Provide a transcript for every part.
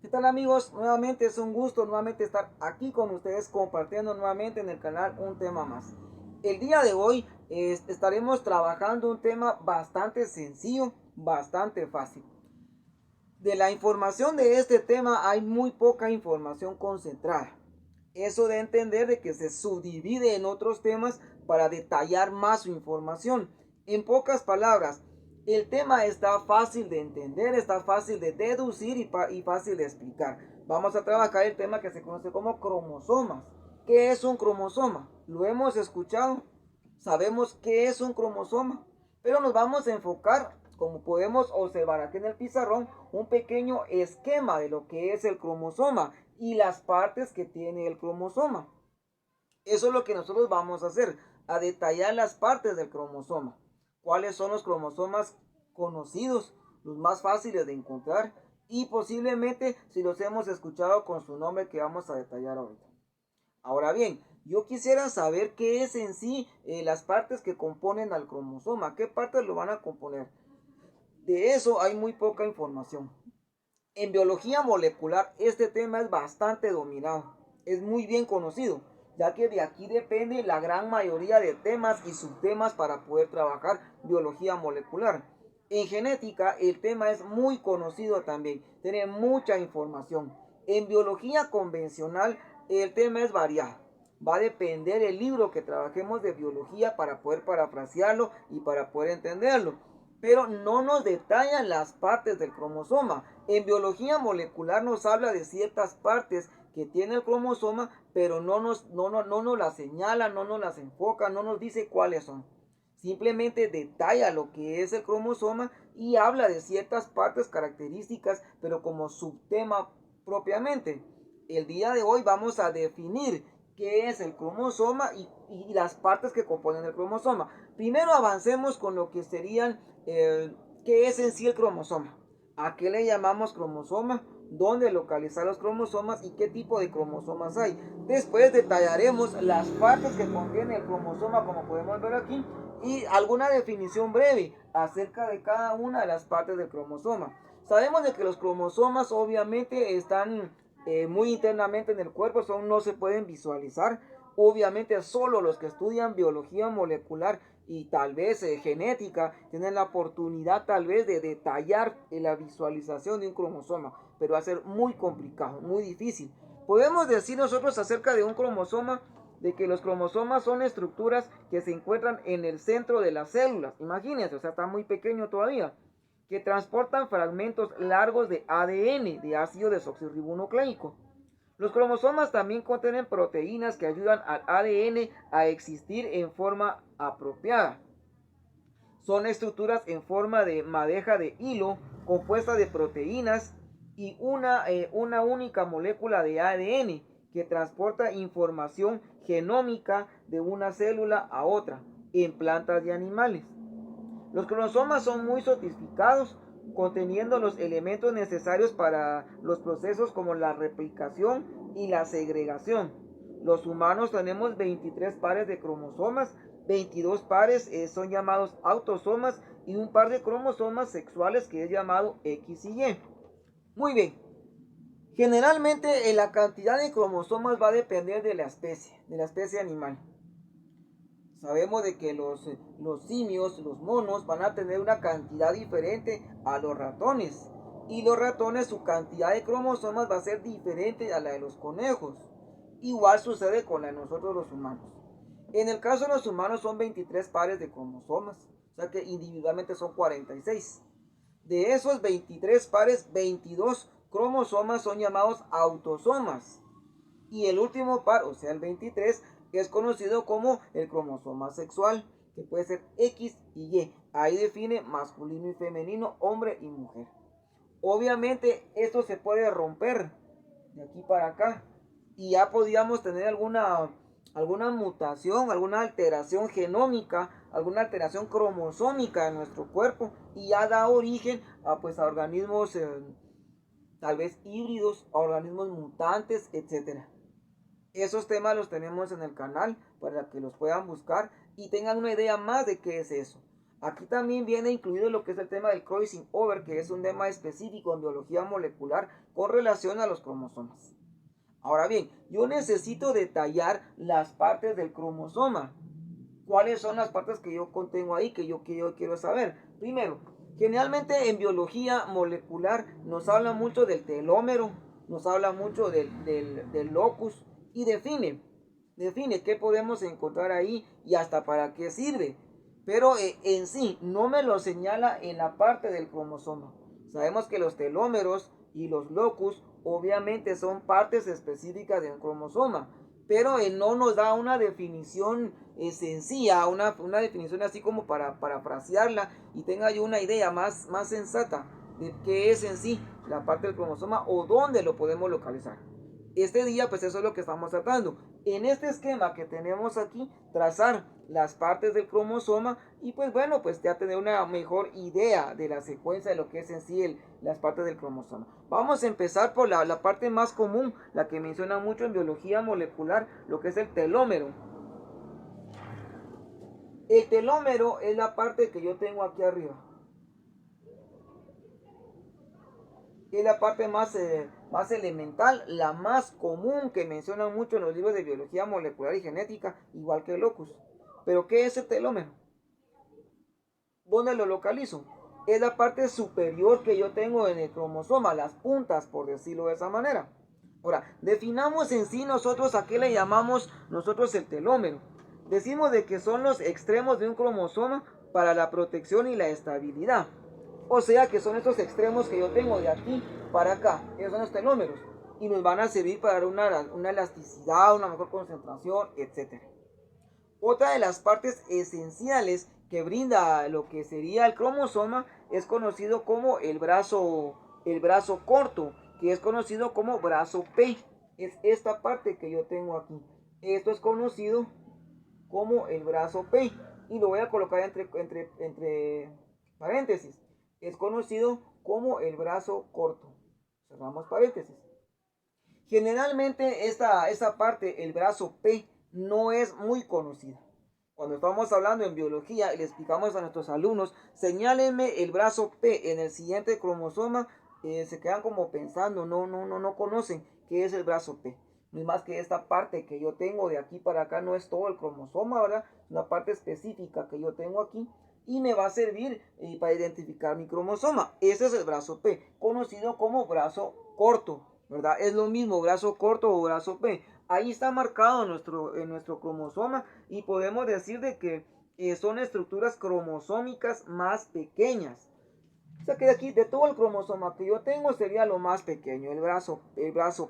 ¿Qué tal amigos? Nuevamente es un gusto nuevamente estar aquí con ustedes compartiendo nuevamente en el canal un tema más. El día de hoy estaremos trabajando un tema bastante sencillo, bastante fácil. De la información de este tema hay muy poca información concentrada. Eso de entender de que se subdivide en otros temas para detallar más su información. En pocas palabras, el tema está fácil de entender, está fácil de deducir y fácil de explicar. Vamos a trabajar el tema que se conoce como cromosomas. ¿Qué es un cromosoma? ¿Lo hemos escuchado? Sabemos qué es un cromosoma, pero nos vamos a enfocar, como podemos observar aquí en el pizarrón, un pequeño esquema de lo que es el cromosoma y las partes que tiene el cromosoma. Eso es lo que nosotros vamos a hacer, a detallar las partes del cromosoma. ¿Cuáles son los cromosomas conocidos, los más fáciles de encontrar? Y posiblemente si los hemos escuchado con su nombre que vamos a detallar ahorita. Ahora bien, yo quisiera saber qué es en sí las partes que componen al cromosoma, qué partes lo van a componer. De eso hay muy poca información. En biología molecular este tema es bastante dominado, es muy bien conocido, ya que de aquí depende la gran mayoría de temas y subtemas para poder trabajar biología molecular. En genética el tema es muy conocido también, tiene mucha información. En biología convencional el tema es variado. Va a depender el libro que trabajemos de biología para poder parafrasearlo y para poder entenderlo, pero no nos detallan las partes del cromosoma. En biología molecular nos habla de ciertas partes que tiene el cromosoma, pero no nos las señala, no nos las enfoca, no nos dice cuáles son. Simplemente detalla lo que es el cromosoma y habla de ciertas partes características, pero como subtema propiamente. El día de hoy vamos a definir qué es el cromosoma y las partes que componen el cromosoma. Primero avancemos con lo que serían qué es en sí el cromosoma. ¿A qué le llamamos cromosoma? ¿Dónde localizar los cromosomas y qué tipo de cromosomas hay? Después detallaremos las partes que contiene el cromosoma, como podemos ver aquí, y alguna definición breve acerca de cada una de las partes del cromosoma. Sabemos de que los cromosomas obviamente están muy internamente en el cuerpo, no se pueden visualizar. Obviamente solo los que estudian biología molecular y tal vez genética tienen la oportunidad tal vez de detallar la visualización de un cromosoma, pero va a ser muy complicado, muy difícil. Podemos decir nosotros acerca de un cromosoma de que los cromosomas son estructuras que se encuentran en el centro de las células. Imagínense, o sea, está muy pequeño todavía, que transportan fragmentos largos de ADN, de ácido desoxirribonucleico. Los cromosomas también contienen proteínas que ayudan al ADN a existir en forma apropiada. Son estructuras en forma de madeja de hilo compuesta de proteínas y una única molécula de ADN que transporta información genómica de una célula a otra en plantas y animales. Los cromosomas son muy sofisticados, conteniendo los elementos necesarios para los procesos como la replicación y la segregación. Los humanos tenemos 23 pares de cromosomas, 22 pares son llamados autosomas y un par de cromosomas sexuales que es llamado X y Y. Muy bien, generalmente la cantidad de cromosomas va a depender de la especie animal. Sabemos de que los simios, los monos, van a tener una cantidad diferente a los ratones. Y los ratones, su cantidad de cromosomas va a ser diferente a la de los conejos. Igual sucede con la de nosotros los humanos. En el caso de los humanos son 23 pares de cromosomas. O sea que individualmente son 46. De esos 23 pares, 22 cromosomas son llamados autosomas. Y el último par, o sea el 23, es conocido como el cromosoma sexual, que puede ser X y Y. Ahí define masculino y femenino, hombre y mujer. Obviamente esto se puede romper de aquí para acá y ya podíamos tener alguna mutación, alguna alteración genómica, alguna alteración cromosómica en nuestro cuerpo y ya da origen a organismos tal vez híbridos, a organismos mutantes, etcétera. Esos temas los tenemos en el canal para que los puedan buscar y tengan una idea más de qué es eso. Aquí también viene incluido lo que es el tema del crossing over, que es un tema específico en biología molecular con relación a los cromosomas. Ahora bien, yo necesito detallar las partes del cromosoma. ¿Cuáles son las partes que yo contengo ahí que yo quiero saber? Primero, generalmente en biología molecular nos habla mucho del telómero, nos habla mucho del locus y define qué podemos encontrar ahí y hasta para qué sirve. Pero en sí no me lo señala en la parte del cromosoma. Sabemos que los telómeros y los locus obviamente son partes específicas de un cromosoma, pero no nos da una definición sencilla, una definición así como para parafrasearla y tenga yo una idea más sensata de qué es en sí la parte del cromosoma o dónde lo podemos localizar. Este día pues eso es lo que estamos tratando. En este esquema que tenemos aquí, trazar las partes del cromosoma y pues bueno, pues ya tener una mejor idea de la secuencia de lo que es en sí las partes del cromosoma. Vamos a empezar por la parte más común, la que menciona mucho en biología molecular, lo que es el telómero. El telómero es la parte que yo tengo aquí arriba. Es la parte más elemental, la más común que mencionan mucho en los libros de biología molecular y genética, igual que el locus. Pero ¿qué es el telómero? ¿Dónde lo localizo? Es la parte superior que yo tengo en el cromosoma, las puntas, por decirlo de esa manera. Ahora, definamos en sí nosotros a qué le llamamos nosotros el telómero. Decimos de que son los extremos de un cromosoma para la protección y la estabilidad. O sea que son estos extremos que yo tengo de aquí para acá. Esos son los telómeros. Y nos van a servir para dar una elasticidad, una mejor concentración, etc. Otra de las partes esenciales que brinda lo que sería el cromosoma es conocido como el brazo corto, que es conocido como brazo P. Es esta parte que yo tengo aquí. Esto es conocido como el brazo P. Y lo voy a colocar entre paréntesis. Es conocido como el brazo corto. Cerramos paréntesis. Generalmente esta parte, el brazo P, no es muy conocida. Cuando estamos hablando en biología y le explicamos a nuestros alumnos, señálenme el brazo P en el siguiente cromosoma, se quedan como pensando, no conocen qué es el brazo P. No es más que esta parte que yo tengo de aquí para acá, no es todo el cromosoma, ¿verdad? Es una parte específica que yo tengo aquí y me va a servir para identificar mi cromosoma. Ese es el brazo P, conocido como brazo corto, ¿verdad? Es lo mismo, brazo corto o brazo P. Ahí está marcado en nuestro cromosoma y podemos decir de que son estructuras cromosómicas más pequeñas. O sea que de aquí, de todo el cromosoma que yo tengo, sería lo más pequeño, el brazo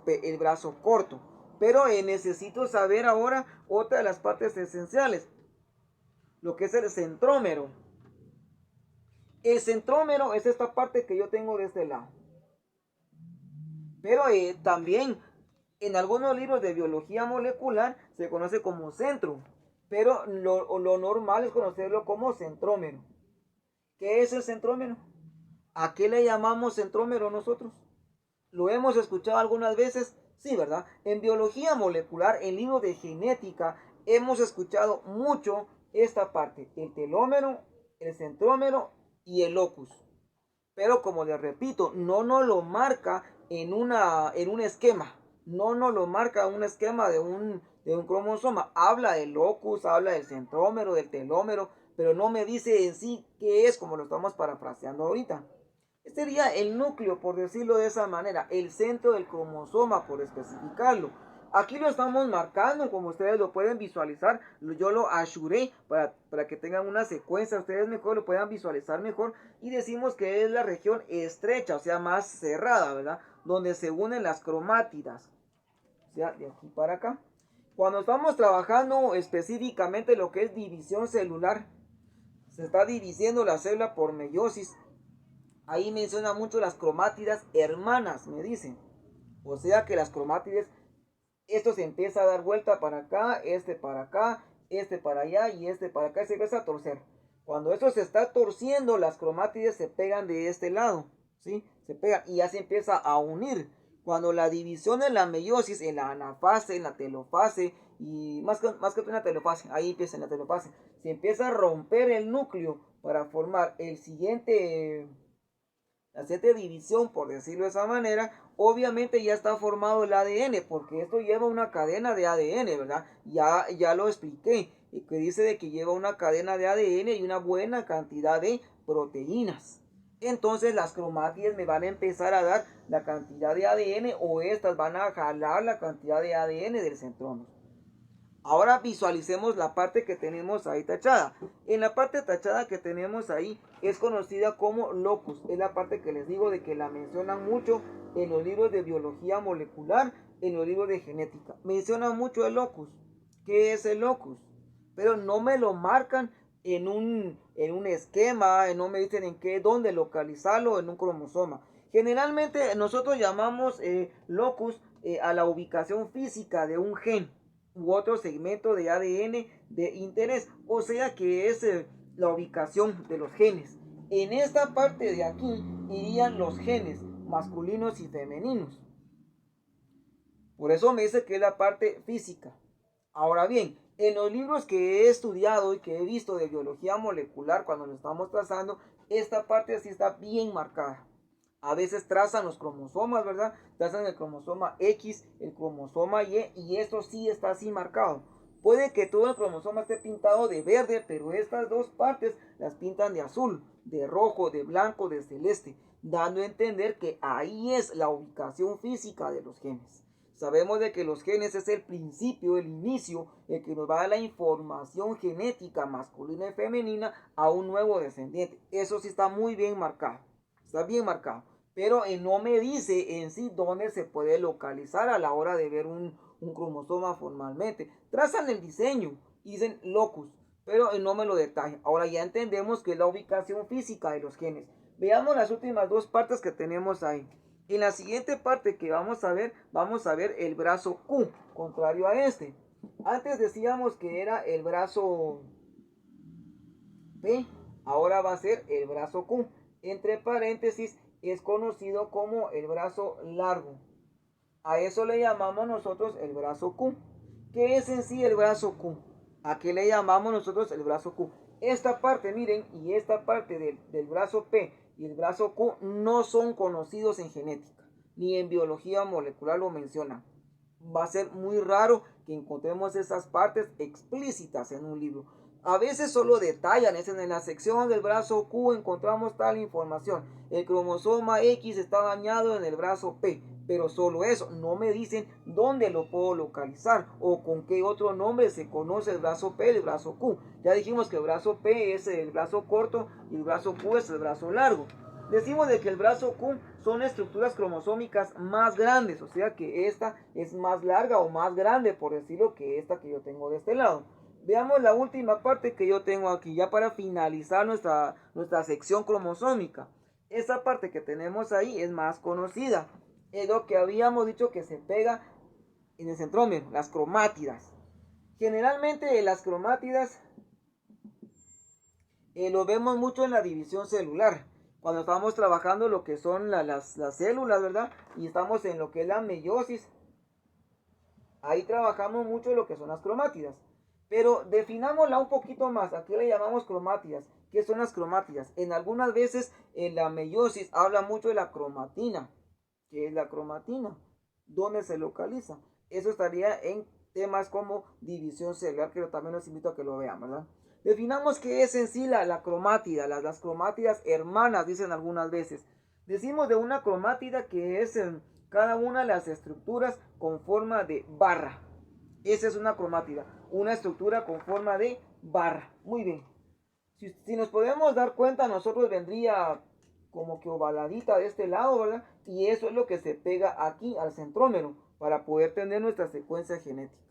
P, el brazo corto. Pero necesito saber ahora otra de las partes esenciales, lo que es el centrómero. El centrómero es esta parte que yo tengo de este lado. Pero también en algunos libros de biología molecular se conoce como centro. Pero lo normal es conocerlo como centrómero. ¿Qué es el centrómero? ¿A qué le llamamos centrómero nosotros? ¿Lo hemos escuchado algunas veces? Sí, ¿verdad? En biología molecular, en libros de genética, hemos escuchado mucho esta parte, el telómero, el centrómero y el locus. Pero como les repito, no nos lo marca en un esquema. No nos lo marca un esquema de un cromosoma. Habla del locus, habla del centrómero, del telómero, pero no me dice en sí qué es, como lo estamos parafraseando ahorita. Este sería el núcleo, por decirlo de esa manera, el centro del cromosoma, por especificarlo. Aquí lo estamos marcando, como ustedes lo pueden visualizar. Yo lo asuré para que tengan una secuencia. Ustedes mejor lo puedan visualizar mejor. Y decimos que es la región estrecha, o sea, más cerrada, ¿verdad? Donde se unen las cromátidas. O sea, de aquí para acá. Cuando estamos trabajando específicamente lo que es división celular, se está dividiendo la célula por meiosis. Ahí menciona mucho las cromátidas hermanas, me dicen. O sea que las cromátides, esto se empieza a dar vuelta para acá, este para allá y este para acá, y se empieza a torcer. Cuando esto se está torciendo, las cromátides se pegan de este lado, ¿sí? Se pegan y ya se empieza a unir. Cuando la división en la meiosis, en la anafase, en la telofase, y más que en la telofase, ahí empieza en la telofase, se empieza a romper el núcleo para formar la siguiente división, por decirlo de esa manera, obviamente ya está formado el ADN, porque esto lleva una cadena de ADN, ¿verdad? Ya lo expliqué, y que dice de que lleva una cadena de ADN y una buena cantidad de proteínas. Entonces las cromátides me van a empezar a dar la cantidad de ADN, o estas van a jalar la cantidad de ADN del centrómero. Ahora visualicemos la parte que tenemos ahí tachada. En la parte tachada que tenemos ahí es conocida como locus. Es la parte que les digo de que la mencionan mucho en los libros de biología molecular, en los libros de genética. Mencionan mucho el locus. ¿Qué es el locus? Pero no me lo marcan en un esquema, no me dicen dónde localizarlo en un cromosoma. Generalmente nosotros llamamos locus a la ubicación física de un gen u otro segmento de ADN de interés, o sea que es la ubicación de los genes. En esta parte de aquí irían los genes masculinos y femeninos. Por eso me dice que es la parte física. Ahora bien, en los libros que he estudiado y que he visto de biología molecular, cuando lo estamos trazando, esta parte así está bien marcada. A veces trazan los cromosomas, ¿verdad? Trazan el cromosoma X, el cromosoma Y esto sí está así marcado. Puede que todo el cromosoma esté pintado de verde, pero estas dos partes las pintan de azul, de rojo, de blanco, de celeste, dando a entender que ahí es la ubicación física de los genes. Sabemos de que los genes es el principio, el inicio, el que nos va a dar la información genética masculina y femenina a un nuevo descendiente. Eso sí está muy bien marcado. Está bien marcado. Pero no me dice en sí dónde se puede localizar a la hora de ver un cromosoma formalmente. Trazan el diseño y dicen locus, pero no me lo detallan. Ahora ya entendemos que es la ubicación física de los genes. Veamos las últimas dos partes que tenemos ahí. En la siguiente parte que vamos a ver el brazo Q, contrario a este. Antes decíamos que era el brazo P, ahora va a ser el brazo Q. Entre paréntesis, es conocido como el brazo largo. A eso le llamamos nosotros el brazo Q. ¿Qué es en sí el brazo Q? ¿A qué le llamamos nosotros el brazo Q? Esta parte, miren, y esta parte del brazo P y el brazo Q no son conocidos en genética, ni en biología molecular lo mencionan. Va a ser muy raro que encontremos esas partes explícitas en un libro. A veces solo detallan, es en la sección del brazo Q encontramos tal información. El cromosoma X está dañado en el brazo P, pero solo eso, no me dicen dónde lo puedo localizar o con qué otro nombre se conoce el brazo P y el brazo Q. Ya dijimos que el brazo P es el brazo corto y el brazo Q es el brazo largo. Decimos de que el brazo Q son estructuras cromosómicas más grandes, o sea que esta es más larga o más grande, por decirlo, que esta que yo tengo de este lado. Veamos la última parte que yo tengo aquí, ya para finalizar nuestra sección cromosómica. Esta parte que tenemos ahí es más conocida. Es lo que habíamos dicho que se pega en el centrómero, las cromátidas. Generalmente las cromátidas lo vemos mucho en la división celular. Cuando estamos trabajando lo que son las células, ¿verdad? Y estamos en lo que es la meiosis. Ahí trabajamos mucho lo que son las cromátidas. Pero definámosla un poquito más. Aquí le llamamos cromátidas. ¿Qué son las cromátidas? En algunas veces en la meiosis habla mucho de la cromatina. ¿Qué es la cromatina? ¿Dónde se localiza? Eso estaría en temas como división celular, que también los invito a que lo vean, ¿verdad? Definamos qué es en sí la cromátida, las cromátidas hermanas, dicen algunas veces. Decimos de una cromátida que es en cada una de las estructuras con forma de barra. Esa es una cromátida, una estructura con forma de barra. Muy bien. Si nos podemos dar cuenta, nosotros vendría como que ovaladita de este lado, ¿verdad? Y eso es lo que se pega aquí al centrómero para poder tener nuestra secuencia genética.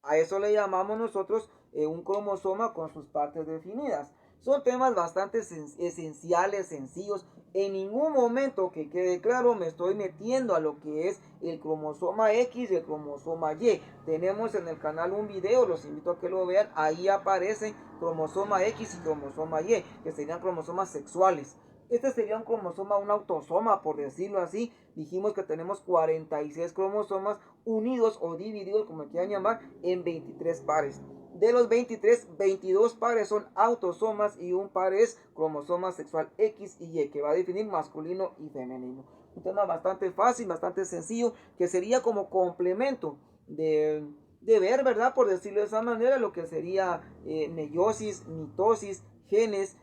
A eso le llamamos nosotros un cromosoma con sus partes definidas. Son temas bastante esenciales, sencillos. En ningún momento, que quede claro, me estoy metiendo a lo que es el cromosoma X y el cromosoma Y. Tenemos en el canal un video, los invito a que lo vean. Ahí aparecen cromosoma X y cromosoma Y, que serían cromosomas sexuales. Este sería un cromosoma, un autosoma, por decirlo así. Dijimos que tenemos 46 cromosomas unidos o divididos, como quieran llamar, en 23 pares. De los 23, 22 pares son autosomas y un par es cromosoma sexual X y Y, que va a definir masculino y femenino. Un tema bastante fácil, bastante sencillo, que sería como complemento de ver, ¿verdad? Por decirlo de esa manera, lo que sería meiosis, mitosis, genes,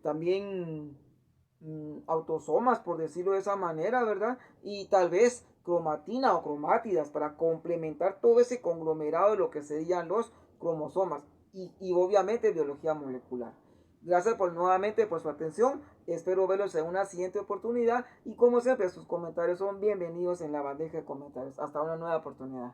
también autosomas, por decirlo de esa manera, ¿verdad? Y tal vez cromatina o cromátidas para complementar todo ese conglomerado de lo que serían los cromosomas y obviamente biología molecular. Gracias por nuevamente por su atención. Espero verlos en una siguiente oportunidad y como siempre sus comentarios son bienvenidos en la bandeja de comentarios. Hasta una nueva oportunidad.